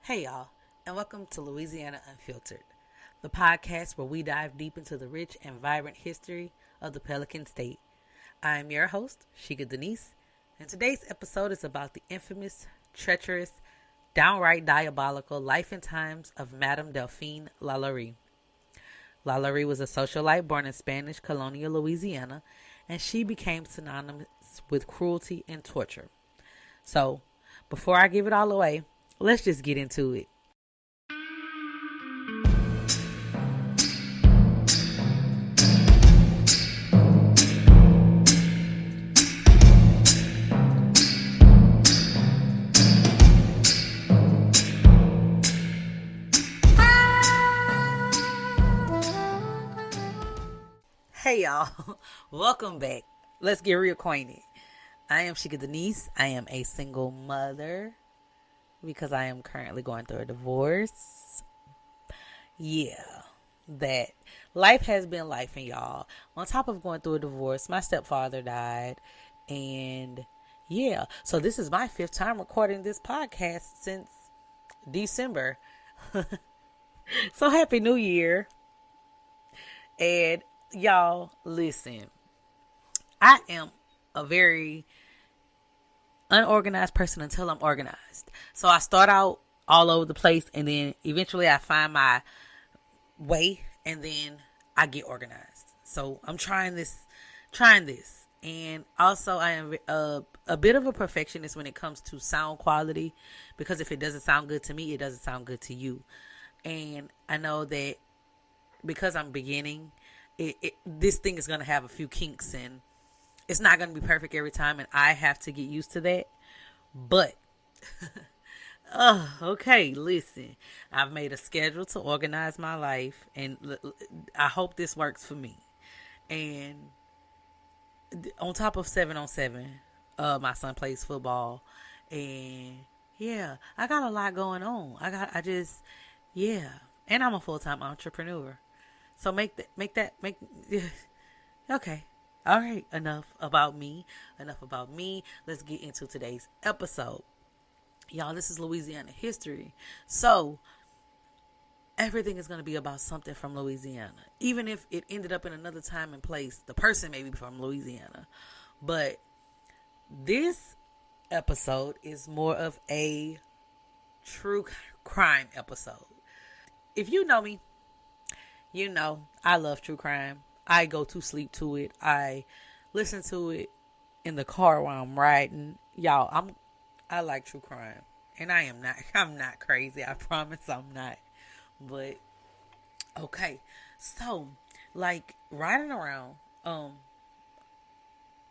Hey, y'all, and welcome to Louisiana Unfiltered, the podcast where we dive deep into the rich and vibrant history of the Pelican State. I am your host, Sheikah Denise, and today's episode is about the infamous, treacherous, downright diabolical life and times of Madame Delphine Lalaurie. Lalaurie was a socialite born in Spanish colonial Louisiana, and she became synonymous with cruelty and torture. So, before I give it all away, let's just get into it. Hey y'all, welcome back. Let's get reacquainted. I am Sheikah Denise. I am a single mother because I am currently going through a divorce. Yeah, that life has been life, and y'all. On top of going through a divorce, my stepfather died, and yeah, so this is my fifth time recording this podcast since December. So happy New Year. And y'all, listen, I am a very unorganized person until I'm organized. So I start out all over the place, and then eventually I find my way, and then I get organized. So I'm trying this. And also I am a bit of a perfectionist when it comes to sound quality, because if it doesn't sound good to me, it doesn't sound good to you. And I know that because I'm beginning, this thing is going to have a few kinks, and it's not going to be perfect every time, and I have to get used to that. But, okay, listen. I've made a schedule to organize my life, and I hope this works for me. And on top of 7-on-7, my son plays football, and yeah, I got a lot going on. And I'm a full-time entrepreneur. So okay. All right. Enough about me. Let's get into today's episode. Y'all, this is Louisiana history. So everything is going to be about something from Louisiana. Even if it ended up in another time and place, the person may be from Louisiana. But this episode is more of a true crime episode. If you know me, you know I love true crime. I go to sleep to it. I listen to it in the car while I'm riding. Y'all, I like true crime. And I'm not crazy. I promise I'm not. But okay. So, like riding around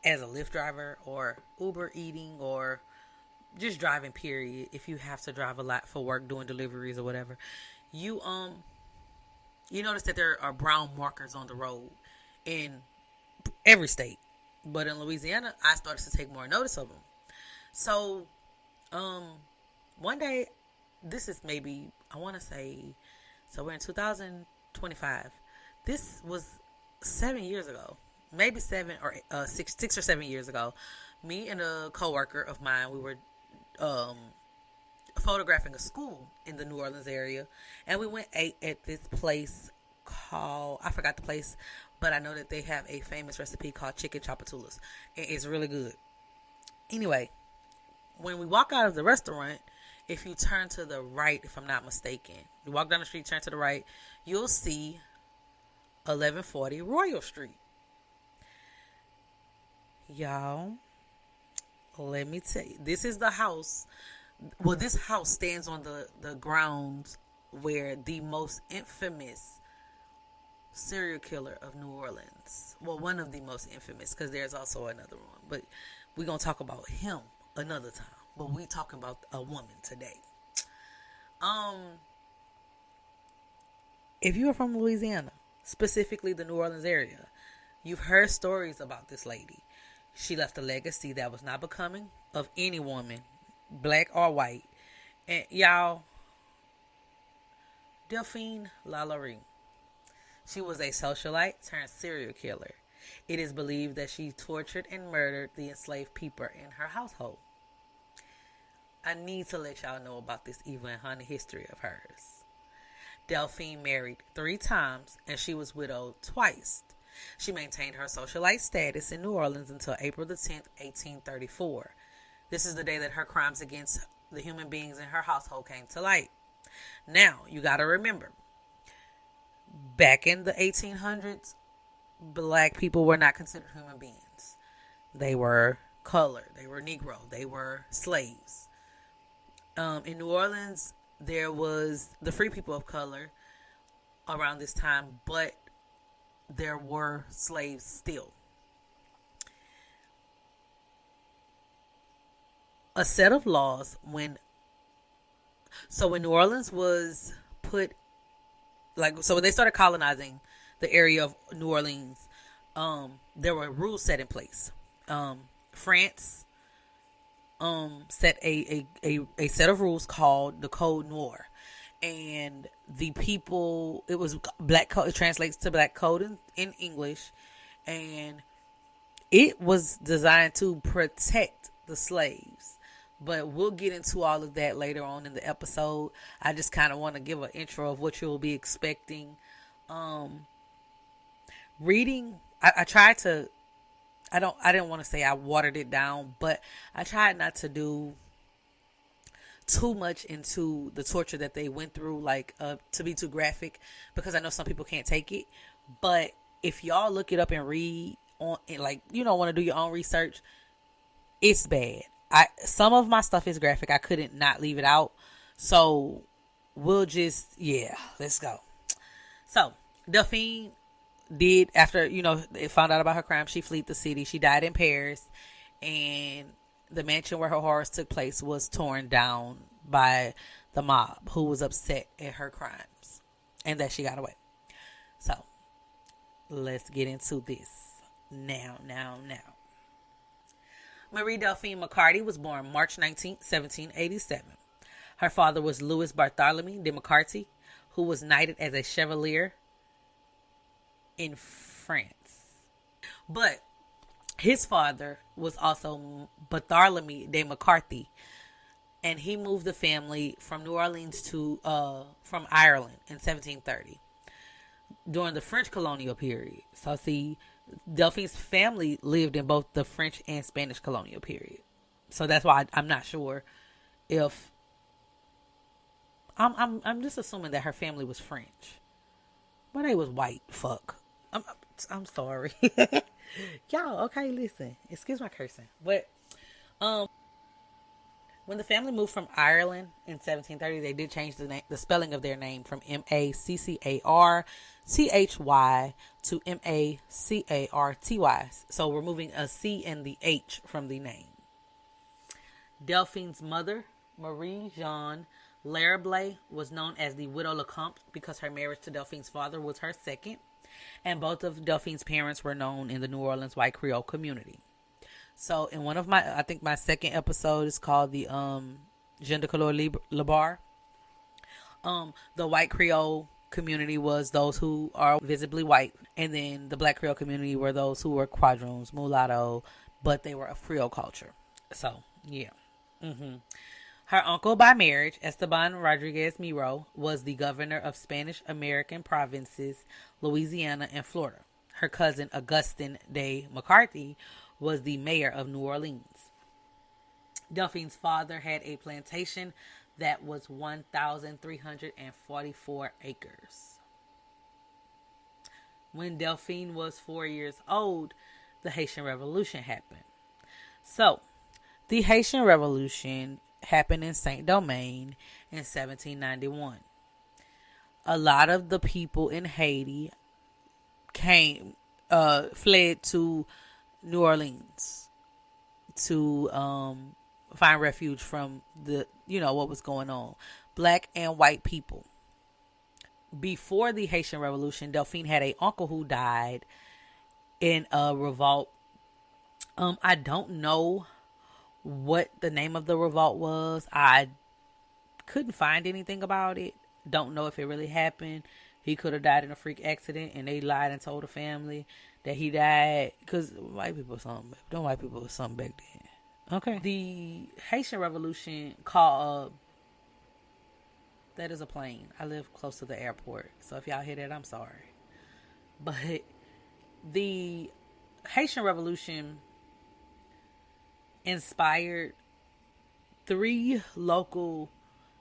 as a Lyft driver or Uber eating or just driving period, if you have to drive a lot for work doing deliveries or whatever, you notice that there are brown markers on the road in every state. But in Louisiana, I started to take more notice of them. So, one day, this is maybe, I want to say, so we're in 2025. This was 7 years ago. Maybe 6 or 7 years ago. Me and a coworker of mine, we were photographing a school in the New Orleans area, and we went ate at this place called, I forgot the place, but I know that they have a famous recipe called chicken chapatulas, and it's really good. Anyway, when we walk out of the restaurant, if you turn to the right, if I'm not mistaken, you walk down the street, turn to the right, you'll see 1140 Royal Street. Y'all, let me tell you, this is the house. Well, this house stands on the grounds where the most infamous serial killer of New Orleans, well, one of the most infamous, because there's also another one, but we're going to talk about him another time. But we talking about a woman today. If you are from Louisiana, specifically the New Orleans area, you've heard stories about this lady. She left a legacy that was not becoming of any woman, black or white. And y'all, Delphine Lalaurie. She was a socialite turned serial killer. It is believed that she tortured and murdered the enslaved people in her household. I need to let y'all know about this evil and haunted history of hers. Delphine married 3 times and she was widowed twice. She maintained her socialite status in New Orleans until April the 10th, 1834. This is the day that her crimes against the human beings in her household came to light. Now, you got to remember, back in the 1800s, black people were not considered human beings. They were colored, they were Negro, they were slaves. In New Orleans, there was the free people of color around this time, but there were slaves still. A set of laws when New Orleans was put, so when they started colonizing the area of New Orleans, there were rules set in place. France set a set of rules called the Code Noir, and the people, it was black code. It translates to black code in English, and it was designed to protect the slaves. But we'll get into all of that later on in the episode. I just kind of want to give an intro of what you'll be expecting. Reading, I tried to, I didn't want to say I watered it down, but I tried not to do too much into the torture that they went through, to be too graphic, because I know some people can't take it. But if y'all look it up and read on, want to do your own research, it's bad. Some of my stuff is graphic. I couldn't not leave it out. So we'll just, let's go. So Delphine did, after, they found out about her crime, she fled the city. She died in Paris, and the mansion where her horrors took place was torn down by the mob, who was upset at her crimes and that she got away. So let's get into this now. Marie Delphine McCarty was born March 19, 1787. Her father was Louis Bartholomew de McCarty, who was knighted as a chevalier in France. But his father was also Bartholomew de McCarthy, and he moved the family from New Orleans to from Ireland in 1730 during the French colonial period. So see, Delphine's family lived in both the French and Spanish colonial period. So that's why I'm not sure if I'm just assuming that her family was French, but they was white. Fuck. I'm sorry. Y'all, okay, listen. Excuse my cursing. But when the family moved from Ireland in 1730, they did change the spelling of their name from Maccarthy to Macarty. So we're moving a C and the H from the name. Delphine's mother, Marie Jeanne Lalaurie, was known as the Widow Lecomte because her marriage to Delphine's father was her second, and both of Delphine's parents were known in the New Orleans white Creole community. So in one of my second episode is called the Je de couleur libre. The white Creole community was those who are visibly white, and then the black Creole community were those who were quadroons, mulatto, but they were of Creole culture. So yeah. Her uncle by marriage, Esteban Rodriguez Miro, was the governor of Spanish American provinces, Louisiana and Florida. Her cousin, Augustine de McCarthy, was the mayor of New Orleans. Delphine's father had a plantation that was 1,344 acres. When Delphine was 4 years old, the Haitian Revolution happened. So, the Haitian Revolution happened in Saint-Domingue in 1791. A lot of the people in Haiti fled to New Orleans to find refuge from what was going on. Black and white people. Before the Haitian Revolution, Delphine had an uncle who died in a revolt. I don't know what the name of the revolt was. I couldn't find anything about it. Don't know if it really happened. He could have died in a freak accident, and they lied and told the family that he died because white people were something back then. Okay. The Haitian Revolution called, that is a plane. I live close to the airport. So if y'all hear that, I'm sorry. But the Haitian Revolution inspired 3 local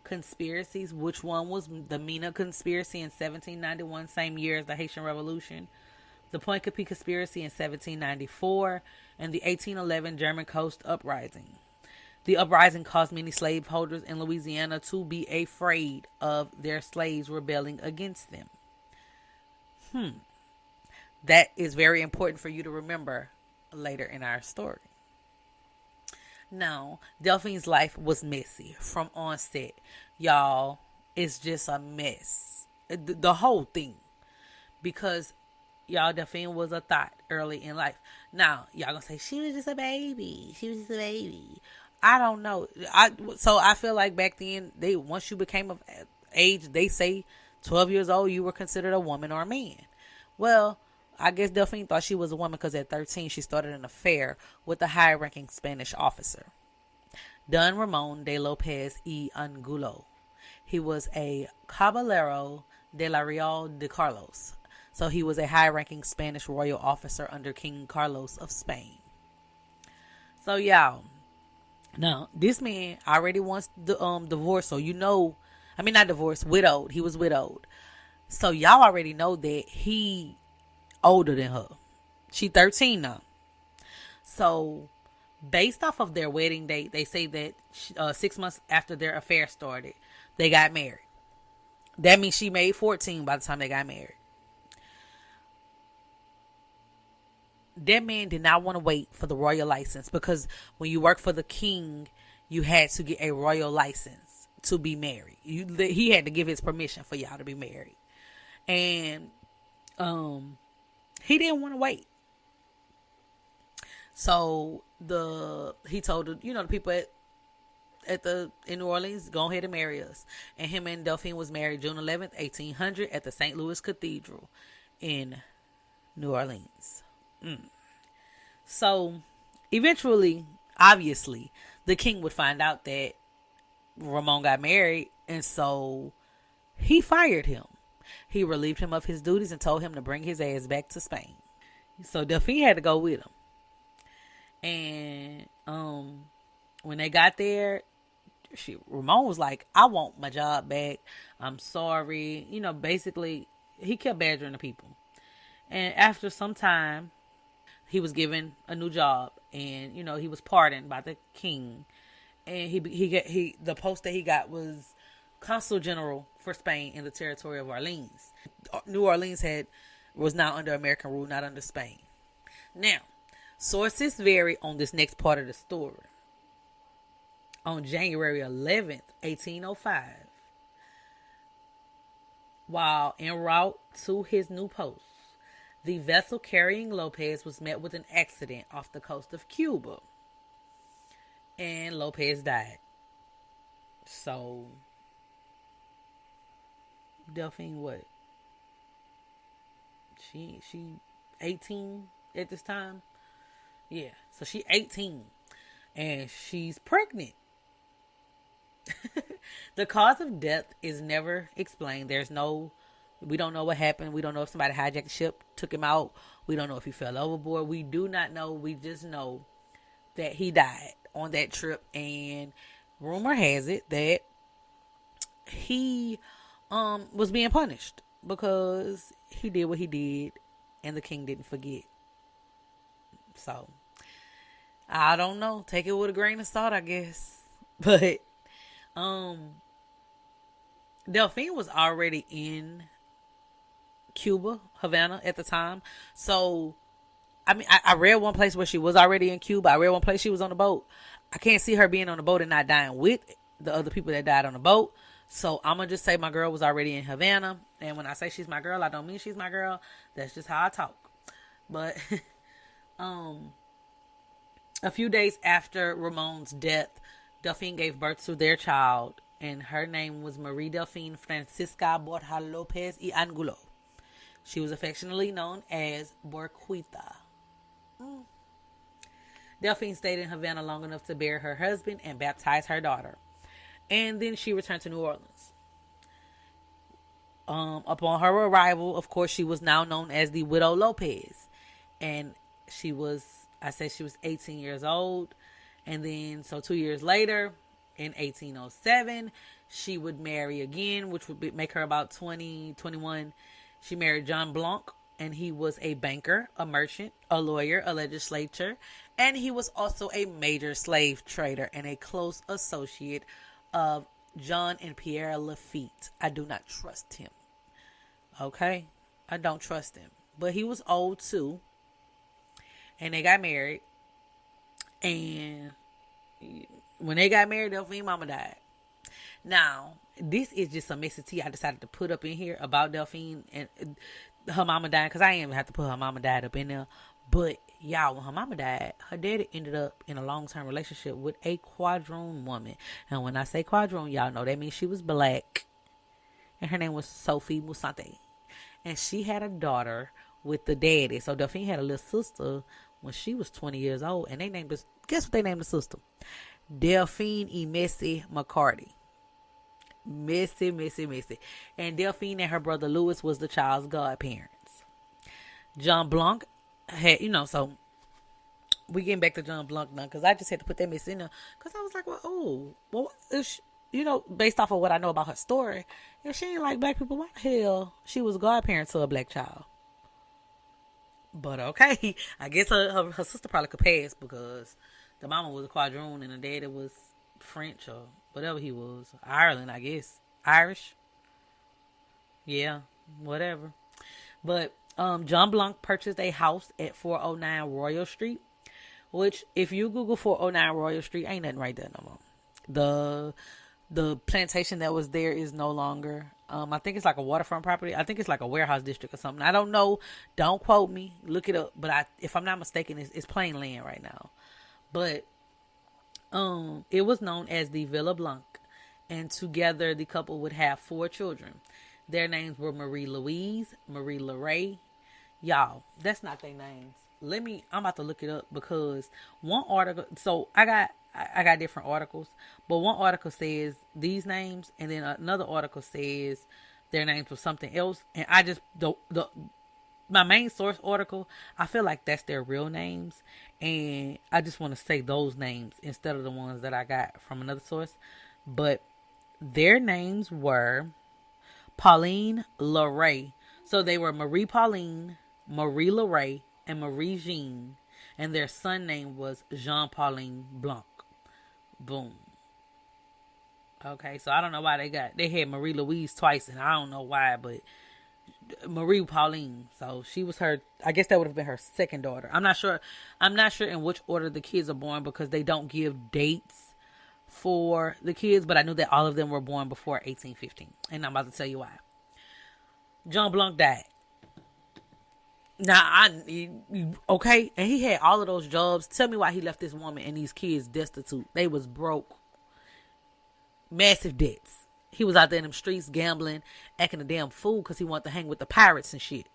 conspiracies, which one was the Mina conspiracy in 1791, same year as the Haitian Revolution, the Pointe-Coupee conspiracy in 1794, and the 1811 German Coast Uprising. The uprising caused many slaveholders in Louisiana to be afraid of their slaves rebelling against them. That is very important for you to remember later in our story. Now, Delphine's life was messy from onset. Y'all, it's just a mess. The whole thing. Because, y'all, Delphine was a thought early in life. Now, y'all gonna say, she was just a baby. She was just a baby. I don't know. So I feel like back then, once you became of age, they say 12 years old, you were considered a woman or a man. Well, I guess Delphine thought she was a woman because at 13 she started an affair with a high-ranking Spanish officer, Don Ramon de Lopez y Angulo. He was a Caballero de la Real de Carlos. So he was a high-ranking Spanish royal officer under King Carlos of Spain. So y'all, now this man already wants the divorce, so not divorced, widowed. He was widowed. So y'all already know that he older than her. She 13 now. So based off of their wedding date, they say that 6 months after their affair started, they got married. That means she made 14 by the time they got married. That man did not want to wait for the royal license, because when you work for the king, you had to get a royal license to be married. He had to give his permission for y'all to be married. And he didn't want to wait. So he told the people in New Orleans, go ahead and marry us. And him and Delphine was married June 11th, 1800 at the St. Louis Cathedral in New Orleans. So eventually, obviously, the king would find out that Ramon got married, and so he fired him. He relieved him of his duties and told him to bring his ass back to Spain. So Delphine had to go with him. And when they got there, Ramon was like, I want my job back. I'm sorry. Basically, he kept badgering the people. And after some time, he was given a new job, and he was pardoned by the king. And the post that he got was Consul General for Spain in the territory of Orleans. New Orleans was now under American rule, not under Spain. Now, sources vary on this next part of the story. On January 11th, 1805, while en route to his new post, the vessel carrying Lopez was met with an accident off the coast of Cuba, and Lopez died. So Delphine, what? She 18 at this time? Yeah, so she 18 and she's pregnant. The cause of death is never explained. We don't know what happened. We don't know if somebody hijacked the ship, took him out. We don't know if he fell overboard. We do not know. We just know that he died on that trip, and rumor has it that he was being punished because he did what he did and the king didn't forget. So I don't know. Take it with a grain of salt, I guess. But Delphine was already in Cuba, Havana at the time. So I read one place where she was already in Cuba. I read one place she was on the boat. I can't see her being on the boat and not dying with the other people that died on the boat. So I'm going to just say my girl was already in Havana. And when I say she's my girl, I don't mean she's my girl. That's just how I talk. But a few days after Ramon's death, Delphine gave birth to their child. And her name was Marie Delphine Francisca Borja Lopez y Angulo. She was affectionately known as Borquita. Delphine stayed in Havana long enough to bury her husband and baptize her daughter. And then she returned to New Orleans. Upon her arrival, of course, she was now known as the Widow Lopez. And she was 18 years old. And then, so 2 years later, in 1807, she would marry again, which would make her about 20, 21. She married John Blanc, and he was a banker, a merchant, a lawyer, a legislator, and he was also a major slave trader and a close associate of John and Pierre Lafitte. I do not trust him. Okay? I don't trust him. But he was old too. And they got married. And when they got married, Delphine mama died. Now, this is just some messy tea I decided to put up in here about Delphine and her mama died, because I didn't even have to put her mama died up in there. But y'all, when her mama died, her daddy ended up in a long-term relationship with a quadroon woman. And when I say quadroon, y'all know that means she was black. And her name was Sophie Musante. And she had a daughter with the daddy. So Delphine had a little sister when she was 20 years old. And they named this, guess what they named the sister? Delphine Messy McCarty. Messy. And Delphine and her brother Louis was the child's godparents. John Blanc had, so we getting back to John Blanc now, because I just had to put that mess in there, because I was like, if she, based off of what I know about her story, if she ain't like black people, why the hell she was godparent to a black child? But okay, I guess her sister probably could pass, because the mama was a quadroon and the daddy was French or whatever he was. Ireland, I guess. Irish. Yeah, whatever. But John Blanc purchased a house at 409 Royal Street, which if you Google 409 Royal Street, ain't nothing right there no more. The plantation that was there is no longer. I think it's like a waterfront property. I think it's like a warehouse district or something. I don't know. Don't quote me. Look it up. But if I'm not mistaken, it's plain land right now. But it was known as the Villa Blanc, and together the couple would have 4 children. Their names were Marie Louise, Marie Laure. Y'all, that's not their names. I'm about to look it up, because one article, so I got different articles, but one article says these names, and then another article says their names were something else. And I just, my main source article, I feel like that's their real names, and I just want to say those names instead of the ones that I got from another source. But their names were Pauline Laure. So they were Marie Pauline, Marie Laure, and Marie Jean, and their son name was Jean Pauline Blanc. Boom. Okay, so I don't know why they had Marie Louise twice, and I don't know why, but Marie Pauline. So she was her, I guess that would have been her second daughter. I'm not sure in which order the kids are born, because they don't give dates for the kids, but I knew that all of them were born before 1815, and I'm about to tell you why. John Blanc died. Now, okay, and he had all of those jobs. Tell me why he left this woman and these kids destitute. They was broke. Massive debts. He was out there in them streets gambling, acting a damn fool because he wanted to hang with the pirates and shit.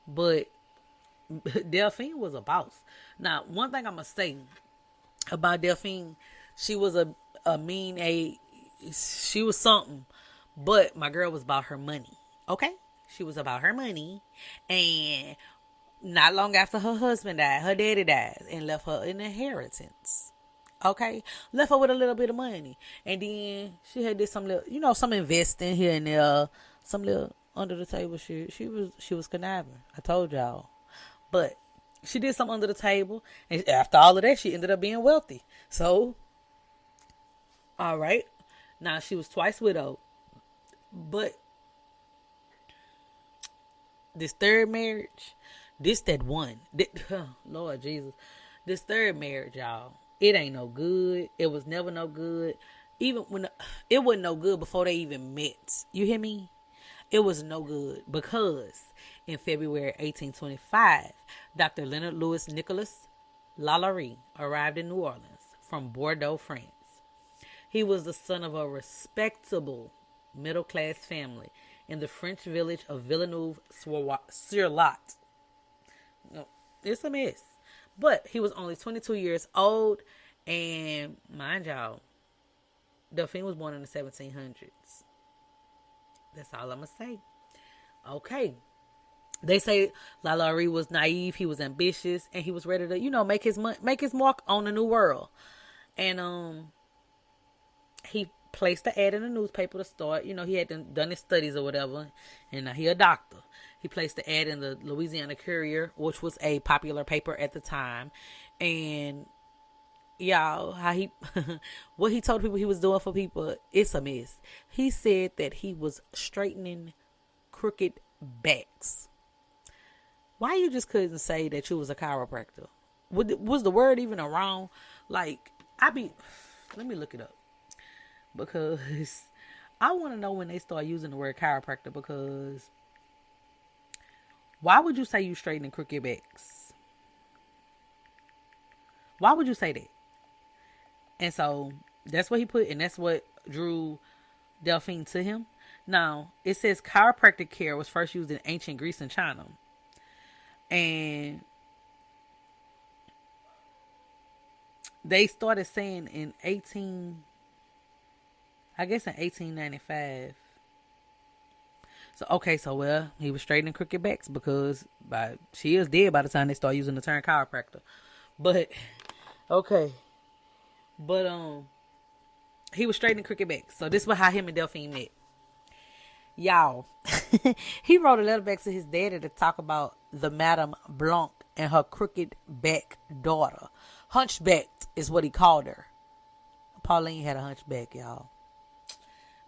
But Delphine was a boss. Now, one thing I must say about Delphine, she was she was something, but my girl was about her money. Okay? She was about her money, and not long after her husband died, her daddy died and left her an inheritance. Okay? Left her with a little bit of money. And then she had did some little, some investing here and there, some little under the table shit. She was conniving. I told y'all. But she did some under the table, and after all of that, she ended up being wealthy. So, all right. Now, she was twice widowed, but this third marriage, that one. Lord Jesus. This third marriage, y'all, it ain't no good. It was never no good. Even when it wasn't no good before they even met. You hear me? It was no good, because in February 1825, Dr. Leonard Louis Nicholas Lalaurie arrived in New Orleans from Bordeaux, France. He was the son of a respectable middle-class family in the French village of Villeneuve-sur-Lot. It's a mess. But he was only 22 years old. And mind y'all, Delphine was born in the 1700s. That's all I'm going to say. Okay. They say Lalaurie was naive, he was ambitious, and he was ready to, make his mark on the new world. And he placed the ad in the newspaper to start. He had done his studies or whatever, and he a doctor. He placed the ad in the Louisiana Courier, which was a popular paper at the time. And y'all, how he what he told people he was doing for people, it's a mess. He said that he was straightening crooked backs. Why you just couldn't say that you was a chiropractor? Was the word even around? Like, let me look it up. Because I want to know when they start using the word chiropractor, because why would you say you straightening crooked backs? Why would you say that? And so that's what he put, and that's what drew Delphine to him. Now, it says chiropractic care was first used in ancient Greece and China. And they started saying in 1895. So he was straightening crooked backs, because she is dead by the time they start using the term chiropractor. But he was straightening crooked backs. So this was how him and Delphine met. Y'all, he wrote a letter back to his daddy to talk about the Madame Blanc and her crooked back daughter. Hunchbacked is what he called her. Pauline had a hunchback, y'all.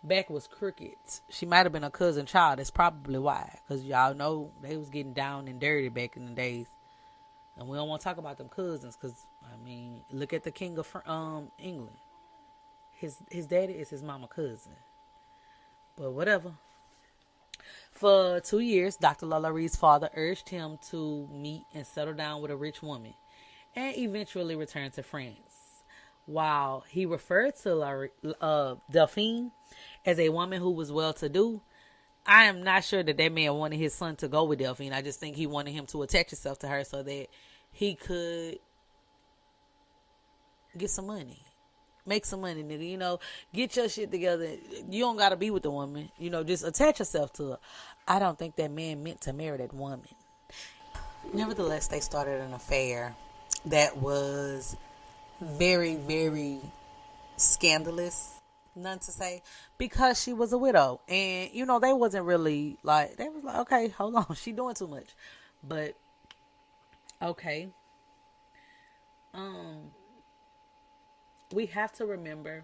Back was crooked. She might have been a cousin child. That's probably why. Because y'all know they was getting down and dirty back in the days. And we don't want to talk about them cousins, because, look at the king of England. His daddy is his mama cousin. But whatever. For 2 years, Dr. Lalaurie's father urged him to meet and settle down with a rich woman, and eventually return to France. While he referred to Delphine as a woman who was well-to-do, I am not sure that man wanted his son to go with Delphine. I just think he wanted him to attach himself to her so that he could get some money. Make some money, nigga. Get your shit together. You don't gotta be with the woman. Just attach yourself to her. I don't think that man meant to marry that woman. Nevertheless, they started an affair that was very, very scandalous, none to say, because she was a widow. And, they wasn't really they was like, okay, hold on, she doing too much. But, okay. We have to remember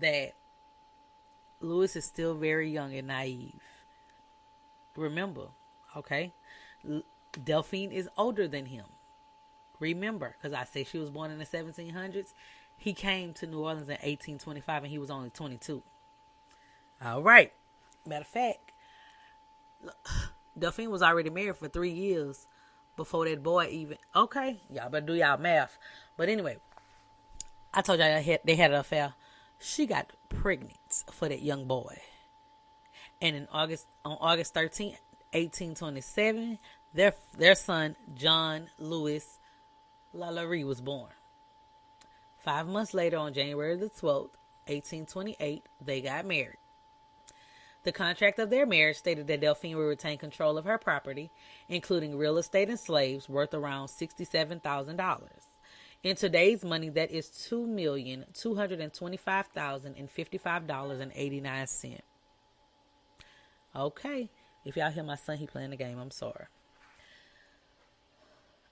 that Louis is still very young and naive. Remember, okay? Delphine is older than him. Remember, because I say she was born in the 1700s. He came to New Orleans in 1825 and he was only 22. All right. Matter of fact, Delphine was already married for 3 years before that boy even. Okay, y'all better do y'all math. But anyway, I told y'all they had an affair. She got pregnant for that young boy. And on August 13th, 1827, their son, John Louis Lalaurie, was born. 5 months later, on January the 12th, 1828, they got married. The contract of their marriage stated that Delphine would retain control of her property, including real estate and slaves, worth around $67,000. In today's money, that is $2,225,055.89. Okay. If y'all hear my son, he playing the game, I'm sorry.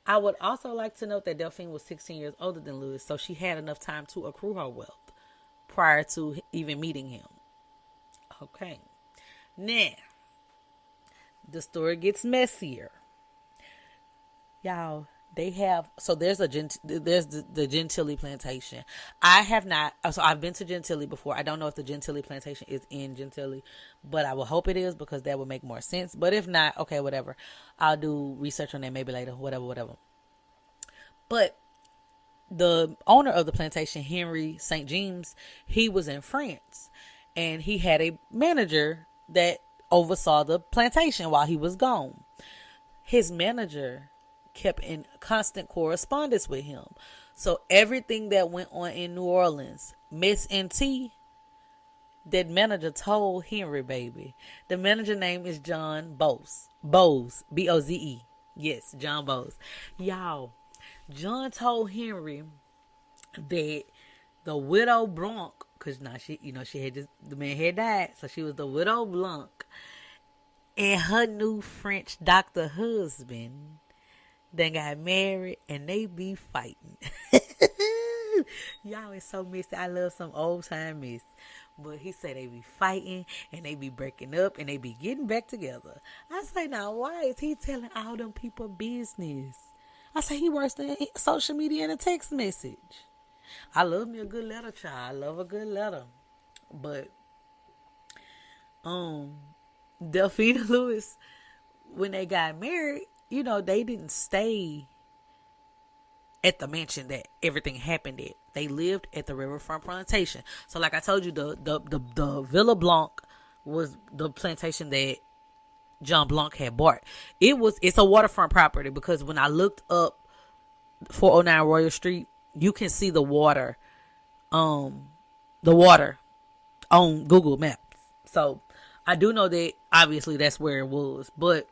I would also like to note that Delphine was 16 years older than Louis, so she had enough time to accrue her wealth prior to even meeting him. Okay. Now, the story gets messier. Y'all, they have, so there's the Gentilly plantation. I've been to Gentilly before. I don't know if the Gentilly plantation is in Gentilly, but I will hope it is, because that would make more sense. But if not, okay, whatever. I'll do research on that maybe later, whatever. But the owner of the plantation, Henry St. James, he was in France, and he had a manager that oversaw the plantation while he was gone. His manager kept in constant correspondence with him. So everything that went on in New Orleans, Miss NT, that manager told Henry, baby. The manager name is John Bose. Bose. Boze. Yes, John Bose. Y'all, John told Henry that the widow Blanc, because now she had just, the man had died, so she was the widow Blanc, and her new French doctor husband, they got married and they be fighting. Y'all is so messy. I love some old time mess. But he said they be fighting and they be breaking up and they be getting back together. I say, now why is he telling all them people business? I say he works in social media and a text message. I love me a good letter, child. I love a good letter. But Delphine Lewis, when they got married, they didn't stay at the mansion that everything happened at. They lived at the Riverfront Plantation. So like I told you, the Villa Blanc was the plantation that John Blanc had bought. It's a waterfront property, because when I looked up 409 Royal Street, you can see the water on Google Maps. So I do know that obviously that's where it was. But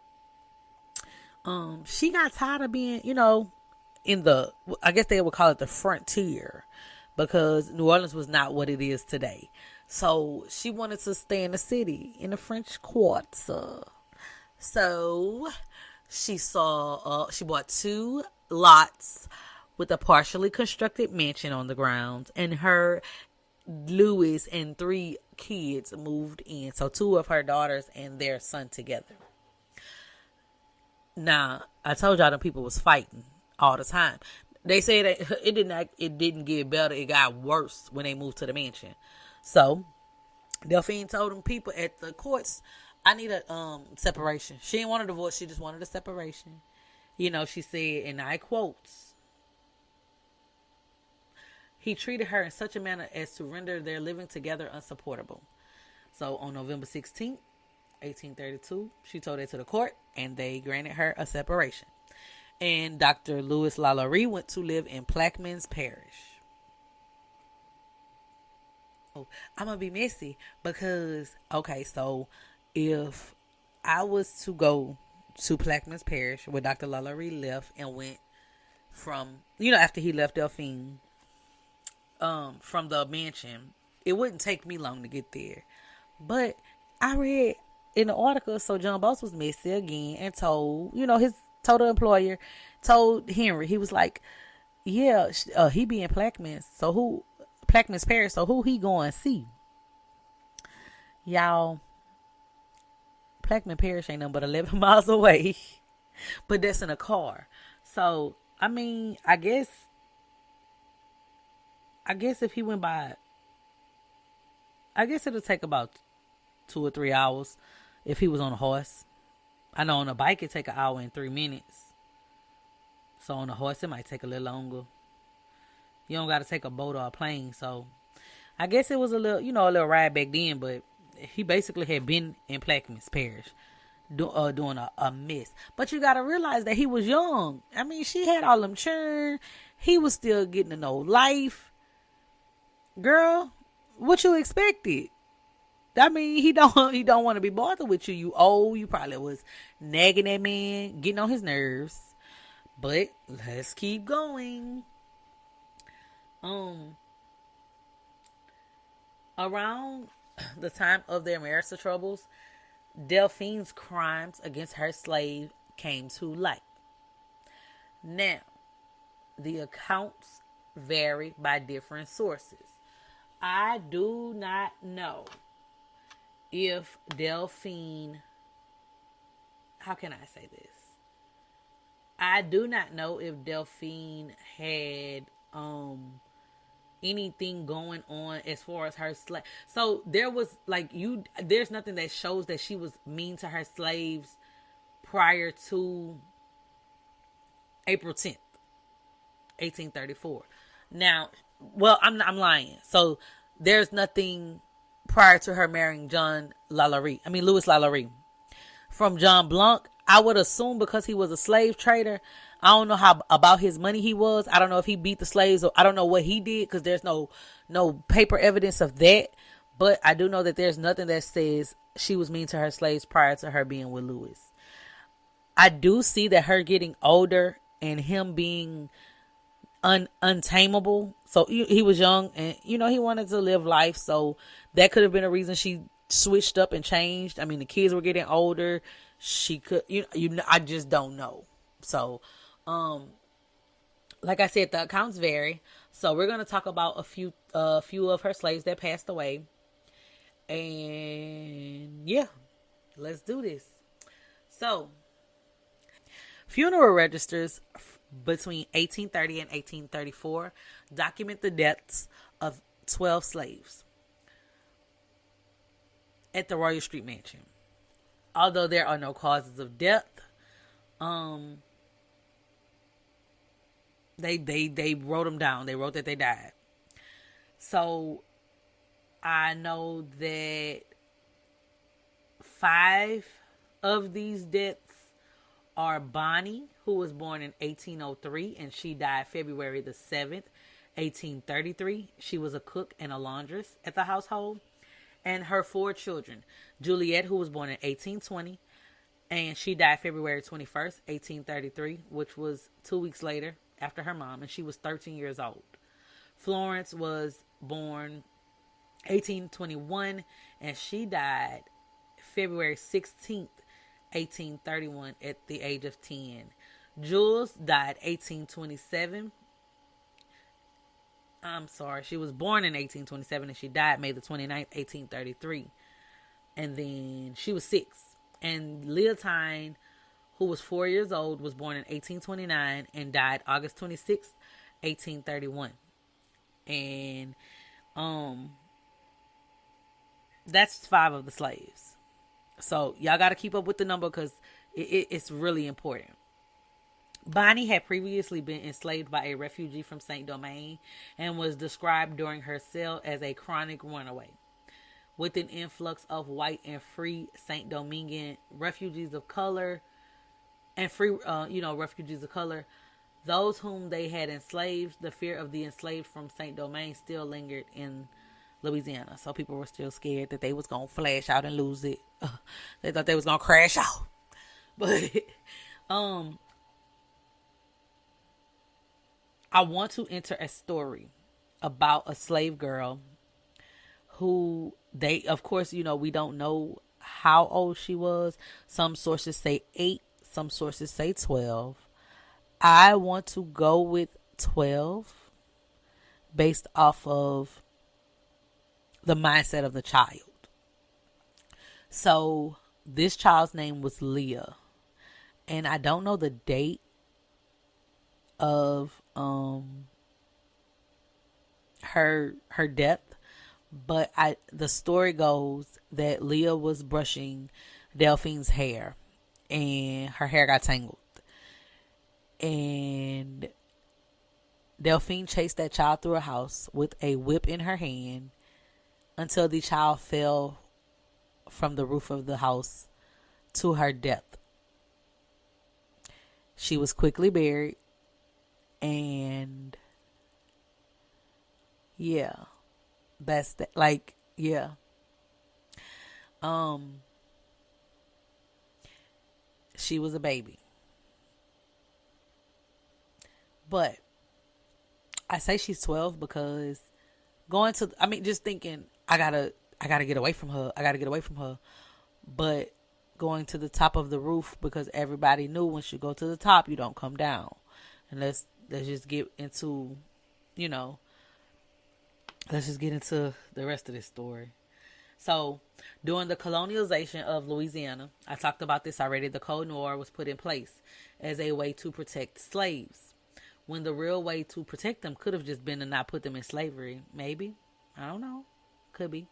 she got tired of being, in I guess they would call it the frontier, because New Orleans was not what it is today. So she wanted to stay in the city, in the French Quarter. So she bought 2 lots with a partially constructed mansion on the grounds, and her Louis and 3 kids moved in. So 2 of her daughters and their son together. Now, I told y'all them people was fighting all the time. They say that it didn't get better. It got worse when they moved to the mansion. So Delphine told them people at the courts, I need a separation. She didn't want a divorce. She just wanted a separation. She said, and I quote, he treated her in such a manner as to render their living together unsupportable. So on November 16th, 1832, she told it to the court, and they granted her a separation. And Dr. Louis Lalaurie went to live in Plaquemines Parish. Oh, I'm going to be messy because, so if I was to go to Plaquemines Parish where Dr. Lalaurie left and went from, after he left Delphine, from the mansion, it wouldn't take me long to get there. But I read in the article, so John Boss was messy again and told the employer, told Henry, he was like, yeah, he be in Plaquemines, Plaquemines Parish, so who he going to see? Y'all, Plaquemines Parish ain't nothing but 11 miles away, but that's in a car. So, I mean, I guess if he went by, I guess it'll take about 2 or 3 hours if he was on a horse. I know on a bike it take 1 hour and 3 minutes. So on a horse it might take a little longer. You don't got to take a boat or a plane. So I guess it was a little ride back then. But he basically had been in Plaquemines Parish doing a mess. But you got to realize that he was young. I mean, she had all them churn. He was still getting to know life. Girl, what you expected? I mean, he don't want to be bothered with you. You old. You probably was nagging that man, getting on his nerves. But let's keep going. Around the time of their marital troubles, Delphine's crimes against her slave came to light. Now, the accounts vary by different sources. I do not know if Delphine, how can I say this? I do not know if Delphine had anything going on as far as her slave. So there was there's nothing that shows that she was mean to her slaves prior to April 10th, 1834. Now, well, I'm lying. So there's nothing prior to her marrying Louis Lalaurie. From John Blanc, I would assume because he was a slave trader, I don't know how about his money he was. I don't know if he beat the slaves, or I don't know what he did, because there's no paper evidence of that. But I do know that there's nothing that says she was mean to her slaves prior to her being with Lewis. I do see that her getting older and him being untamable. So he was young, and he wanted to live life. So that could have been a reason she switched up and changed. I mean, the kids were getting older. She could, I just don't know. So, like I said, the accounts vary. So we're gonna talk about a few of her slaves that passed away. And yeah, let's do this. So, funeral registers between 1830 and 1834 document the deaths of 12 slaves at the Royal Street Mansion. Although there are no causes of death, they wrote them down. They wrote that they died. So I know that 5 of these deaths are Bonnie, who was born in 1803, and she died February the 7th, 1833. She was a cook and a laundress at the household. And her 4 children, Juliet, who was born in 1820, and she died February 21st, 1833, which was 2 weeks later after her mom, and she was 13 years old. Florence was born 1821, and she died February 16th, 1831, at the age of 10. Jules died 1827. I'm sorry, she was born in 1827 and she died May the 29th, 1833. And then she was 6. And Leontine, who was 4 years old, was born in 1829 and died August 26th, 1831. And that's 5 of the slaves. So y'all got to keep up with the number, because it's really important. Bonnie had previously been enslaved by a refugee from Saint Domingue and was described during her sale as a chronic runaway. With an influx of white and free Saint Dominguean refugees of color and refugees of color, those whom they had enslaved, the fear of the enslaved from Saint Domingue still lingered in Louisiana. So people were still scared that they was going to flash out and lose it. They thought they was going to crash out. But, I want to enter a story about a slave girl who of course, we don't know how old she was. Some sources say 8, some sources say 12. I want to go with 12 based off of the mindset of the child. So this child's name was Leah, and I don't know the date of her death, but the story goes that Leah was brushing Delphine's hair and her hair got tangled, and Delphine chased that child through a house with a whip in her hand until the child fell from the roof of the house to her death. She was quickly buried. And yeah, that's yeah. She was a baby. But I say she's 12 because just thinking, I gotta get away from her. But going to the top of the roof, because everybody knew once you go to the top, you don't come down. And let's just get into, let's just get into the rest of this story. So, during the colonialization of Louisiana, I talked about this already, the Code Noir was put in place as a way to protect slaves, when the real way to protect them could have just been to not put them in slavery. Maybe. I don't know. Could be.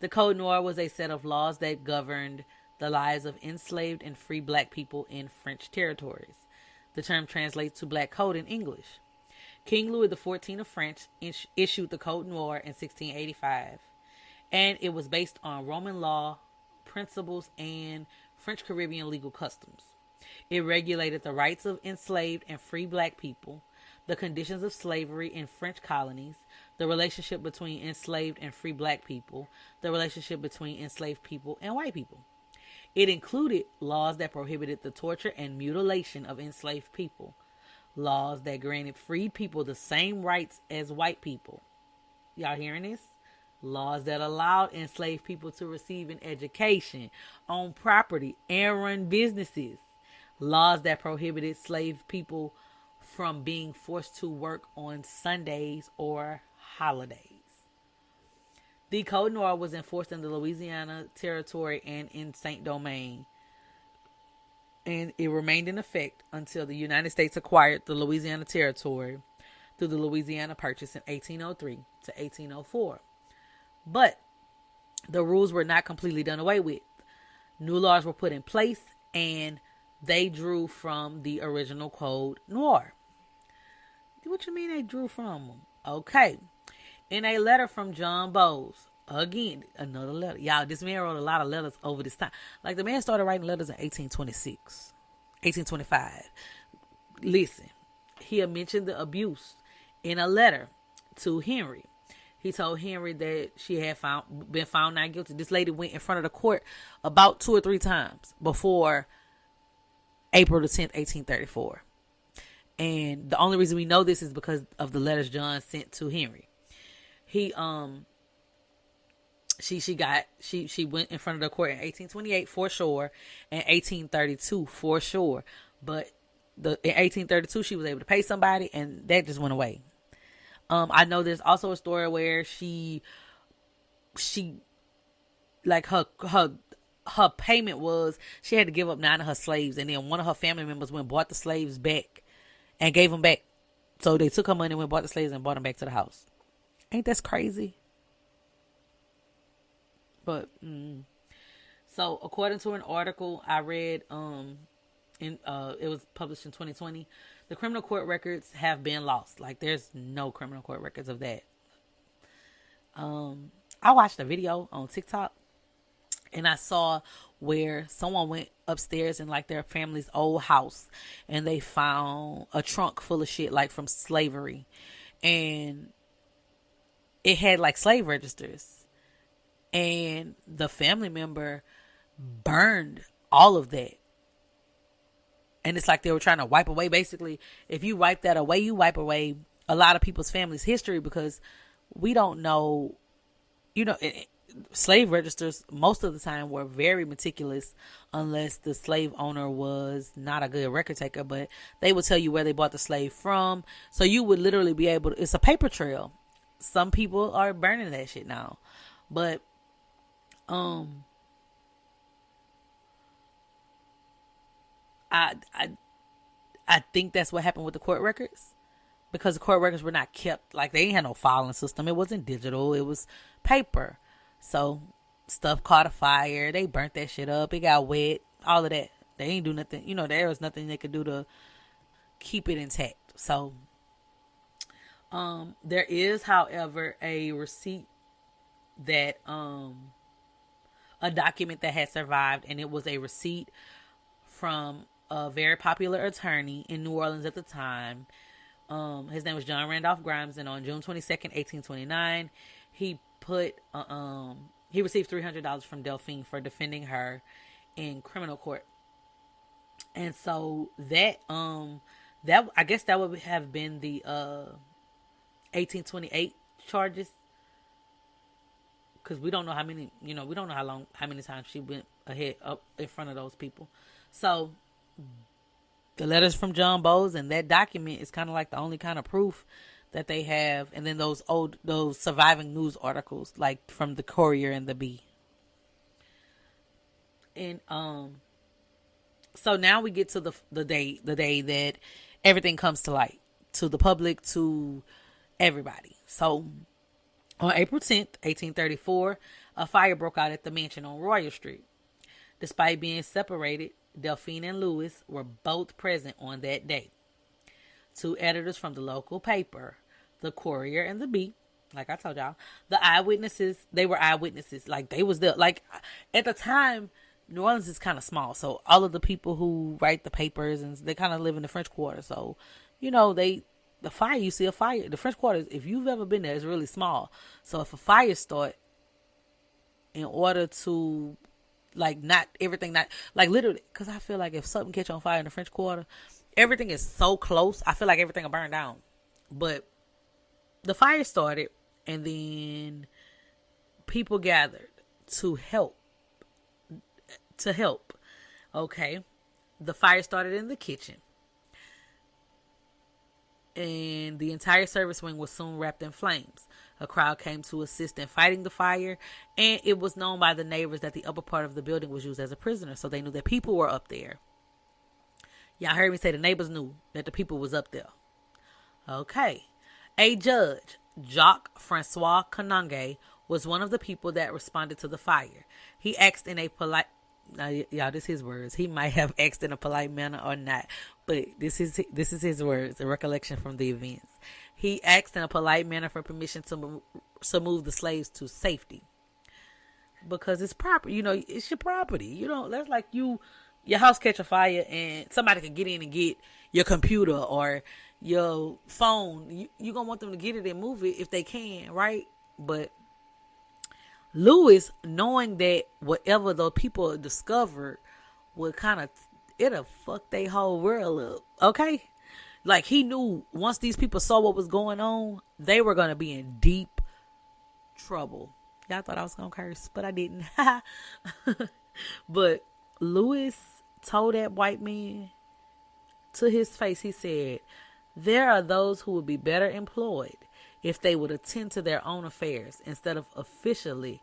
The Code Noir was a set of laws that governed the lives of enslaved and free black people in French territories. The term translates to Black Code in English. King Louis XIV of France issued the Code Noir in 1685, and it was based on Roman law principles and French Caribbean legal customs. It regulated the rights of enslaved and free black people, the conditions of slavery in French colonies, the relationship between enslaved and free black people, the relationship between enslaved people and white people. It included laws that prohibited the torture and mutilation of enslaved people, laws that granted freed people the same rights as white people. Y'all hearing this? Laws that allowed enslaved people to receive an education, own property, and run businesses. Laws that prohibited slave people from being forced to work on Sundays or holidays. The Code Noir was enforced in the Louisiana Territory and in Saint-Domingue, and it remained in effect until the United States acquired the Louisiana Territory through the Louisiana Purchase in 1803 to 1804. But the rules were not completely done away with. New laws were put in place, and they drew from the original Code Noir. What you mean they drew from them? Okay. In a letter from John Bowes, again, another letter. Y'all, this man wrote a lot of letters over this time. Like, the man started writing letters in 1826, 1825. Listen, he had mentioned the abuse in a letter to Henry. He told Henry that she had been found not guilty. This lady went in front of the court about 2 or 3 times before April the 10th, 1834. And the only reason we know this is because of the letters John sent to Henry. She went in front of the court in 1828 for sure, and 1832 for sure. But in 1832 she was able to pay somebody, and that just went away. I know there's also a story where she like her payment was she had to give up 9 of her slaves, and then one of her family members went and bought the slaves back and gave them back. So they took her money and went and bought the slaves and brought them back to the house. Ain't that crazy? But so according to an article I read, it was published in 2020, the criminal court records have been lost. Like, there's no criminal court records of that. I watched a video on TikTok, and I saw where someone went upstairs in like their family's old house, and they found a trunk full of shit like from slavery, and it had like slave registers, and the family member burned all of that. And it's like they were trying to wipe away, basically, if you wipe that away, you wipe away a lot of people's family's history, because we don't know, slave registers most of the time were very meticulous, unless the slave owner was not a good record taker, but they would tell you where they bought the slave from. So you would literally be able to, it's a paper trail. Some people are burning that shit now, but, I think that's what happened with the court records, because the court records were not kept, like, they ain't had no filing system. It wasn't digital. It was paper. So stuff caught a fire. They burnt that shit up. It got wet. All of that. They ain't do nothing. There was nothing they could do to keep it intact. So, there is, however, a receipt that, a document that had survived, and it was a receipt from a very popular attorney in New Orleans at the time. His name was John Randolph Grimes, and on June 22nd, 1829, he received $300 from Delphine for defending her in criminal court. And so that I guess that would have been the 1828 charges, because we don't know how many, we don't know how many times she went ahead up in front of those people. So the letters from John Bowes and that document is kind of like the only kind of proof that they have. And then those surviving news articles, like from the Courier and the Bee. And so now we get to the day that everything comes to light, to the public, to everybody. So on April 10th, 1834, a fire broke out at the mansion on Royal Street. Despite being separated, Delphine and Louis were both present on that day. 2 editors from the local paper, the Courier and the Bee, like I told y'all, they were eyewitnesses. Like, they was there. Like, at the time, New Orleans is kind of small, so all of the people who write the papers and they kind of live in the French Quarter. So, the fire, you see a fire. The French Quarter, if you've ever been there, is really small. So if a fire start, in order to, not everything, not like literally, because I feel like if something catch on fire in the French Quarter, everything is so close. I feel like everything will burn down. But the fire started, and then people gathered to help. Okay. The fire started in the kitchen. And the entire service wing was soon wrapped in flames. A crowd came to assist in fighting the fire, and it was known by the neighbors that the upper part of the building was used as a prisoner, so they knew that people were up there. Y'all heard me say the neighbors knew that the people was up there. Okay. A judge, Jacques Francois Canange, was one of the people that responded to the fire. He asked in a polite... Now, y'all, this is his words. He might have asked in a polite manner or not, but this is his words, a recollection from the events. He asked in a polite manner for permission to move the slaves to safety, because it's property. It's your property. That's like your house catch a fire and somebody could get in and get your computer or your phone. You gonna want them to get it and move it if they can, right? But Louis, knowing that whatever those people discovered would it'll fuck their whole world up. Okay? Like, he knew once these people saw what was going on, they were going to be in deep trouble. Y'all thought I was going to curse, but I didn't. But Louis told that white man to his face, he said, "There are those who would be better employed if they would attend to their own affairs instead of officially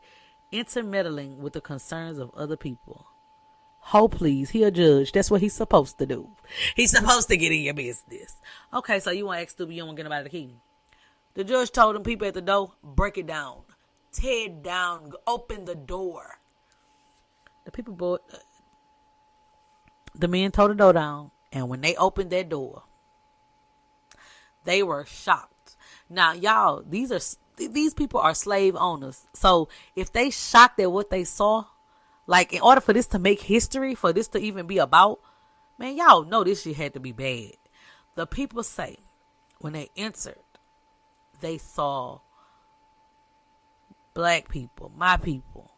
intermeddling with the concerns of other people." Oh, please, he a judge. That's what he's supposed to do. He's supposed to get in your business. Okay, so you want to act stupid, you don't want to get nobody the key. The judge told them people at the door, break it down. Tear it down. Open the door. The men tore the door down, and when they opened that door, they were shocked. Now, y'all, these people are slave owners. So if they shocked at what they saw, like, in order for this to make history, for this to even be about, man, y'all know this shit had to be bad. The people say when they entered, they saw black people, my people,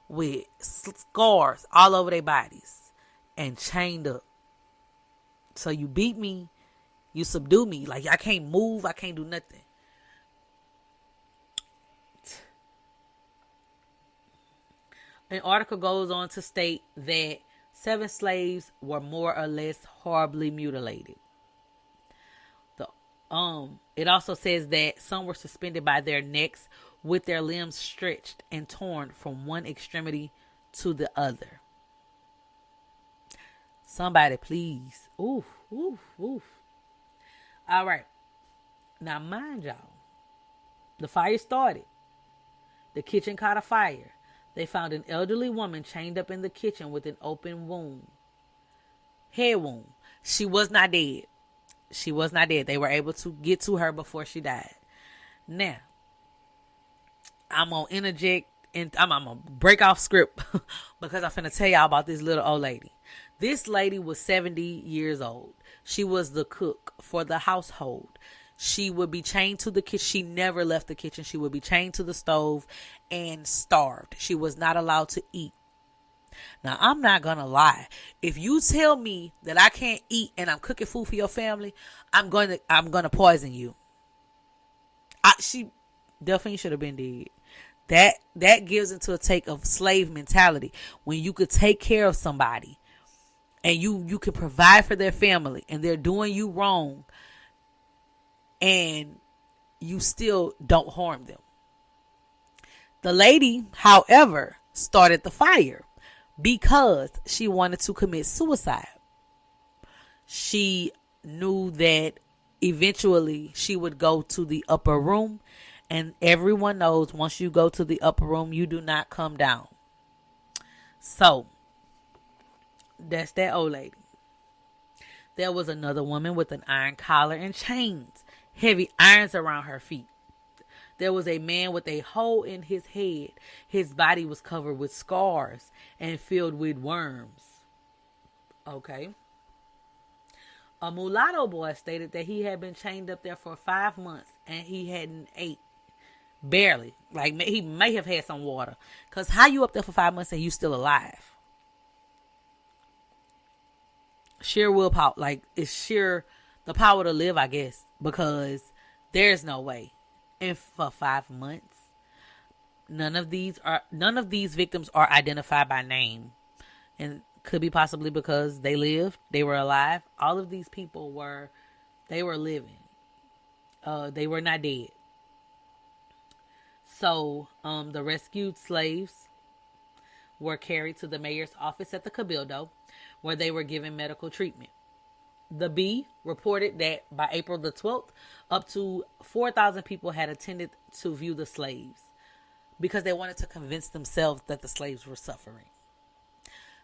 with scars all over their bodies and chained up. So you beat me, you subdue me. Like, I can't move, I can't do nothing. An article goes on to state that 7 slaves were more or less horribly mutilated. It also says that some were suspended by their necks with their limbs stretched and torn from one extremity to the other. Somebody please. Oof, oof, oof. All right. Now, mind y'all, the fire started. The kitchen caught a fire. They found an elderly woman chained up in the kitchen with an open wound. Head wound. She was not dead. She was not dead. They were able to get to her before she died. Now, I'm going to interject and I'm going to break off script because I'm finna tell y'all about this little old lady. This lady was 70 years old. She was the cook for the household. She would be chained to the kitchen. She never left the kitchen. She would be chained to the stove and starved. She was not allowed to eat. Now, I'm not going to lie. If you tell me that I can't eat and I'm cooking food for your family, I'm going to poison you. Delphine should have been dead. That gives into a take of slave mentality. When you could take care of somebody and you can provide for their family and they're doing you wrong, and you still don't harm them. The lady, however, started the fire because she wanted to commit suicide. She knew that eventually she would go to the upper room, and everyone knows once you go to the upper room, you do not come down. So, that's that old lady. There was another woman with an iron collar and chains. Heavy irons around her feet. There was a man with a hole in his head. His body was covered with scars and filled with worms. Okay. A mulatto boy stated that he had been chained up there for 5 months and he hadn't ate. Barely. Like, he may have had some water. Because how you up there for 5 months and you still alive? Sheer willpower. Like, it's sheer the power to live, I guess. Because there's no way. And for 5 months, none of these victims are identified by name. And could be possibly because they lived, they were alive. All of these people were living. They were not dead. So, the rescued slaves were carried to the mayor's office at the Cabildo, where they were given medical treatment. The Bee reported that by April the 12th, up to 4,000 people had attended to view the slaves because they wanted to convince themselves that the slaves were suffering.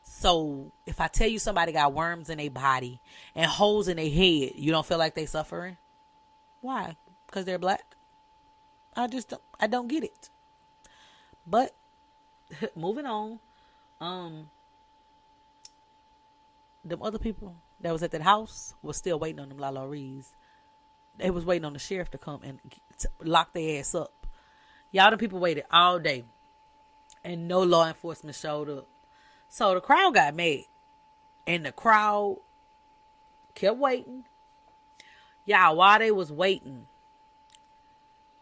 So, if I tell you somebody got worms in their body and holes in their head, you don't feel like they suffering? Why? Because they're black? I don't get it. But, moving on, them other people that was at that house was still waiting on them Lalauries. They was waiting on the sheriff to come and lock their ass up. Y'all, them people waited all day and no law enforcement showed up. So the crowd got mad and the crowd kept waiting. Y'all, while they was waiting,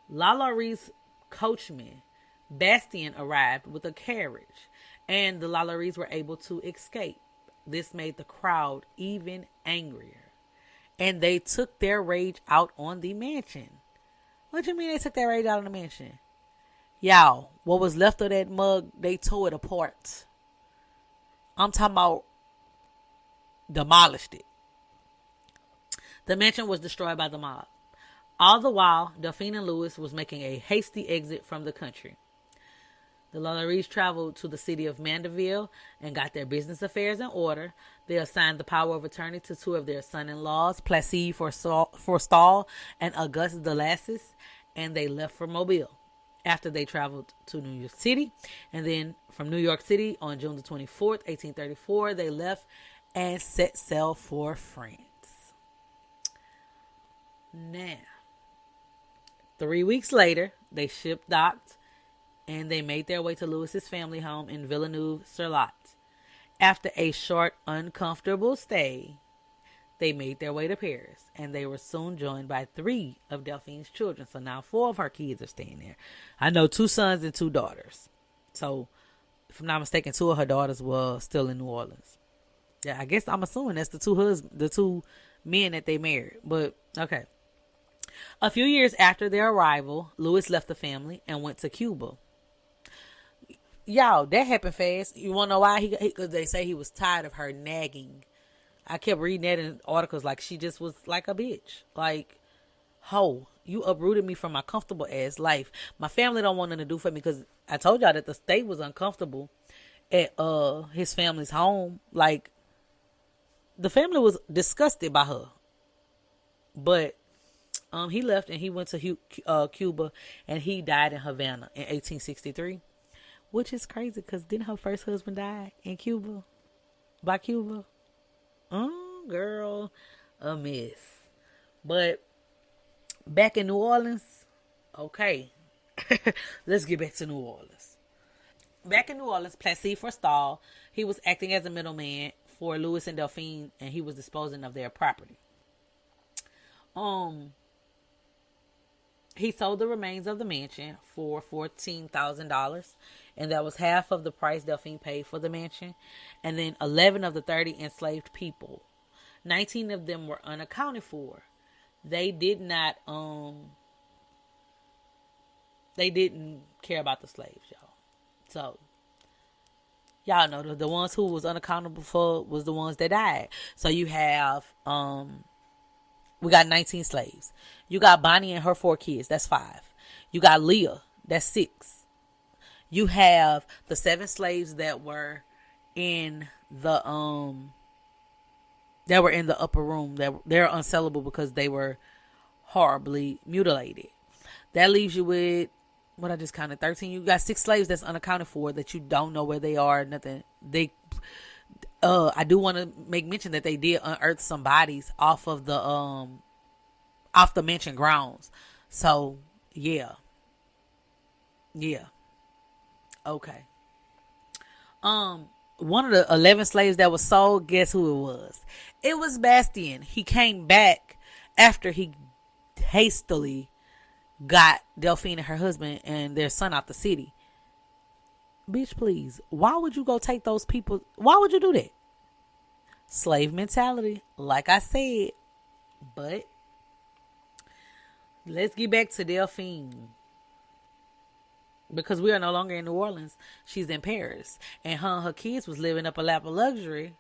Lalaurie's coachman, Bastien, arrived with a carriage and the Lalauries were able to escape. This made the crowd even angrier. And they took their rage out on the mansion. What do you mean they took their rage out on the mansion? Y'all, what was left of that mug, they tore it apart. I'm talking about demolished it. The mansion was destroyed by the mob. All the while, Delphine and Louis was making a hasty exit from the country. The Lalauries traveled to the city of Mandeville and got their business affairs in order. They assigned the power of attorney to two of their son-in-laws, Placide Forstall and Auguste Delassus, and they left for Mobile. After they traveled to New York City, and then from New York City on June the 24th, 1834, they left and set sail for France. Now, 3 weeks later, they ship docked and they made their way to Louis's family home in Villeneuve-sur-Lot. After a short, uncomfortable stay, they made their way to Paris, and they were soon joined by 3 of Delphine's children. So now 4 of her kids are staying there. I know 2 sons and 2 daughters. So, if I'm not mistaken, 2 of her daughters were still in New Orleans. Yeah, I guess I'm assuming that's the 2 men that they married. But, okay. A few years after their arrival, Louis left the family and went to Cuba. Y'all, that happened fast. You want to know why? Because they say he was tired of her nagging. I kept reading that in articles like she just was like a bitch. Like, ho, you uprooted me from my comfortable ass life. My family don't want nothing to do for me because I told y'all that the state was uncomfortable at his family's home. Like, the family was disgusted by her. But he left and he went to Cuba and he died in Havana in 1863. Which is crazy because didn't her first husband die in Cuba? By Cuba? Oh, girl, a mess. But back in New Orleans, okay. Let's get back to New Orleans. Back in New Orleans, Placide Forstall, he was acting as a middleman for Louis and Delphine, and he was disposing of their property. He sold the remains of the mansion for $14,000, and that was half of the price Delphine paid for the mansion. And then 11 of the 30 enslaved people, 19 of them were unaccounted for. They didn't care about the slaves, y'all. So, y'all know the ones who was unaccountable for was the ones that died. So you have, we got 19 slaves. You got Bonnie and her 4 kids. That's 5. You got Leah. That's 6. You have the 7 slaves that were in the upper room. They're unsellable because they were horribly mutilated. That leaves you with, what I just counted, 13. You got 6 slaves that's unaccounted for, that you don't know where they are. Nothing. I do want to make mention that they did unearth some bodies off the mansion grounds. So yeah. Okay. One of the 11 slaves that was sold, guess who it was? It was Bastien. He came back after he hastily got Delphine and her husband and their son out the city. Bitch, please. Why would you go take those people? Why would you do that? Slave mentality, like I said. But let's get back to Delphine. Because we are no longer in New Orleans. She's in Paris. And her kids was living up a lap of luxury.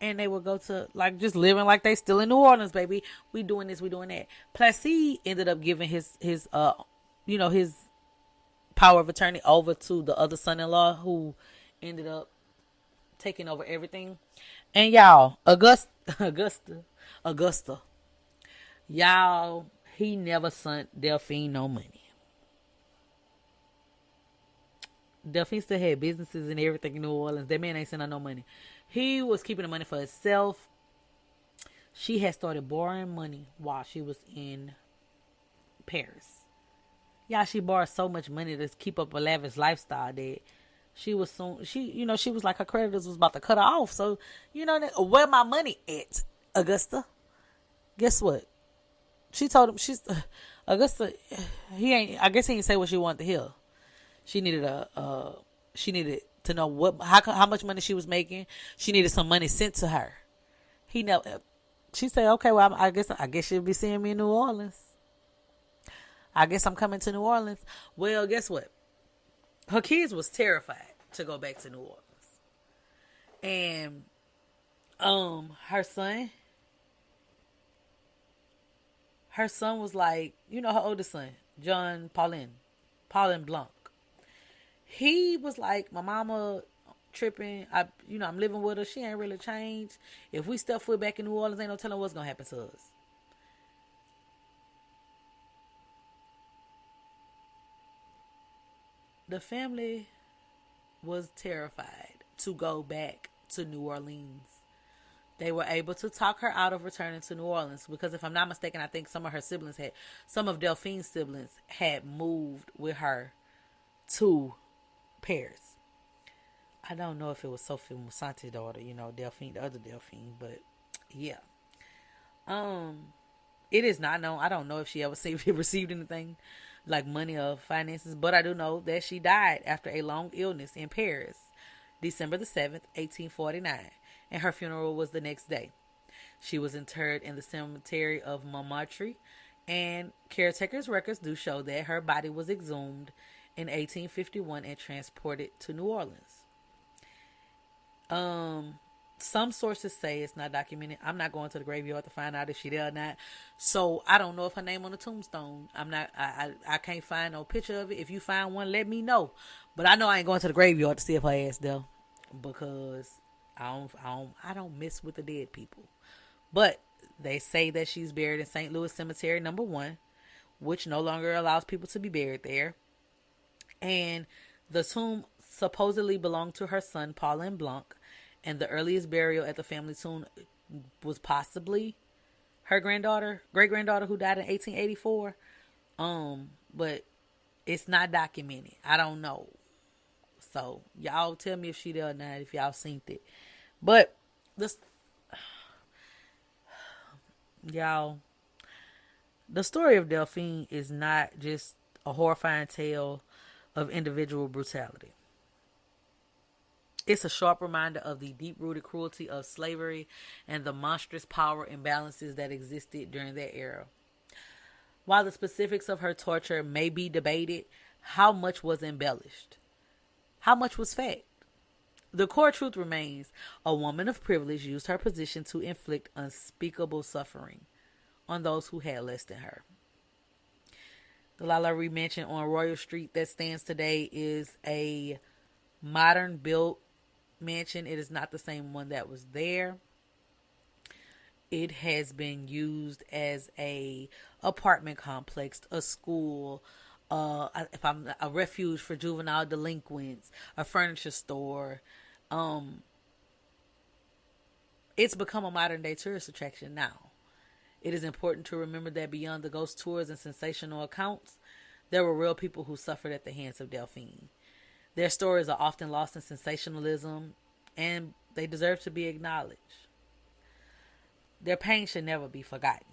And they would go to, like, just living like they still in New Orleans, baby. We doing this, we doing that. Placide ended up giving his power of attorney over to the other son-in-law, who ended up taking over everything. And y'all, Augusta. Y'all, he never sent Delphine no money. Delphine still had businesses and everything in New Orleans. That man ain't sending her no money. He was keeping the money for himself. She had started borrowing money while she was in Paris. Yeah, she borrowed so much money to keep up a lavish lifestyle that she was like her creditors was about to cut her off. So, where my money at, Augusta? Guess what? She told him, Augusta, I guess he didn't say what she wanted to hear. She needed to know how much money she was making. She needed some money sent to her. She said, okay, well, I guess she'll be seeing me in New Orleans. I guess I'm coming to New Orleans. Well, guess what? Her kids was terrified to go back to New Orleans. And her son was like, her oldest son, John Paulin Blanc. He was like, my mama tripping. I'm living with her. She ain't really changed. If we step foot back in New Orleans, ain't no telling what's gonna happen to us. The family was terrified to go back to New Orleans. They were able to talk her out of returning to New Orleans because, if I'm not mistaken, I think some of Delphine's siblings had moved with her to Paris. I don't know if it was Sophie Moussante's daughter, Delphine, the other Delphine, but yeah. It is not known. I don't know if she ever received anything like money or finances, but I do know that she died after a long illness in Paris, December the 7th, 1849, and her funeral was the next day. She was interred in the cemetery of Montmartre, and caretakers' records do show that her body was exhumed in 1851 and transported to New Orleans. Some sources say it's not documented. I'm not going to the graveyard to find out if she's there or not. So I don't know if her name on the tombstone. I can't find no picture of it. If you find one, let me know. But I know I ain't going to the graveyard to see if her ass there, because I don't mess with the dead people. But they say that she's buried in St. Louis Cemetery No. 1, which no longer allows people to be buried there. And the tomb supposedly belonged to her son, Paulin Blanc, and the earliest burial at the family tomb was possibly her great-granddaughter, who died in 1884. But it's not documented. I don't know. So y'all tell me if she there or not, if y'all seen it. But y'all, the story of Delphine is not just a horrifying tale of individual brutality. It's a sharp reminder of the deep-rooted cruelty of slavery and the monstrous power imbalances that existed during that era. While the specifics of her torture may be debated, how much was embellished? How much was fact? The core truth remains: a woman of privilege used her position to inflict unspeakable suffering on those who had less than her. The Lalaurie mansion on Royal Street that stands today is a modern-built mansion. It is not the same one that was there. it has been used as a apartment complex, a school, if I'm a refuge for juvenile delinquents, a furniture store. It's become a modern day tourist attraction now. It is important to remember that beyond the ghost tours and sensational accounts, there were real people who suffered at the hands of Delphine. Their stories are often lost in sensationalism, and they deserve to be acknowledged. Their pain should never be forgotten.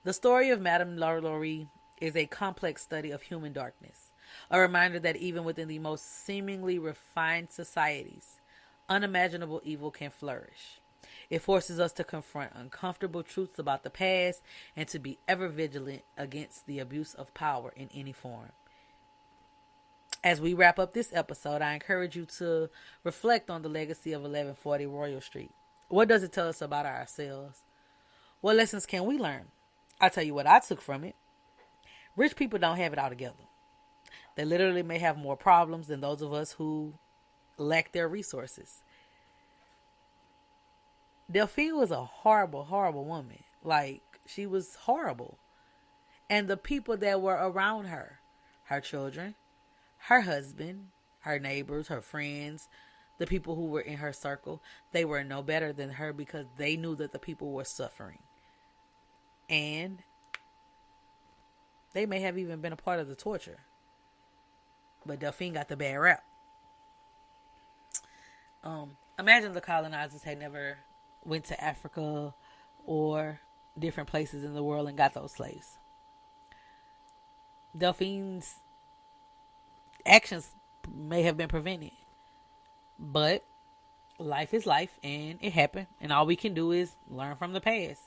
The story of Madame Lalaurie is a complex study of human darkness, a reminder that even within the most seemingly refined societies, unimaginable evil can flourish. It forces us to confront uncomfortable truths about the past and to be ever vigilant against the abuse of power in any form. As we wrap up this episode, I encourage you to reflect on the legacy of 1140 Royal Street. What does it tell us about ourselves? What lessons can we learn? I'll tell you what I took from it. Rich people don't have it all together. They literally may have more problems than those of us who lack their resources. Delphine was a horrible, horrible woman. Like, she was horrible. And the people that were around her, her children, her husband, her neighbors, her friends, the people who were in her circle, they were no better than her because they knew that the people were suffering. And they may have even been a part of the torture. But Delphine got the bad rap. Imagine the colonizers had never went to Africa or different places in the world and got those slaves. Delphine's actions may have been prevented. But life is life, and it happened. And all we can do is learn from the past.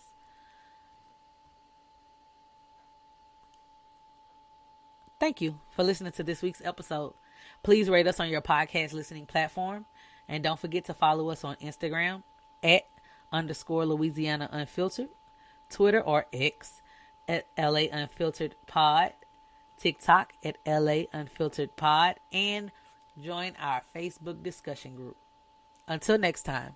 Thank you for listening to this week's episode. Please rate us on your podcast listening platform. And don't forget to follow us on Instagram at _Louisiana Unfiltered, Twitter or X at LA Unfiltered Pod, TikTok at LA Unfiltered Pod, and join our Facebook discussion group. Until next time.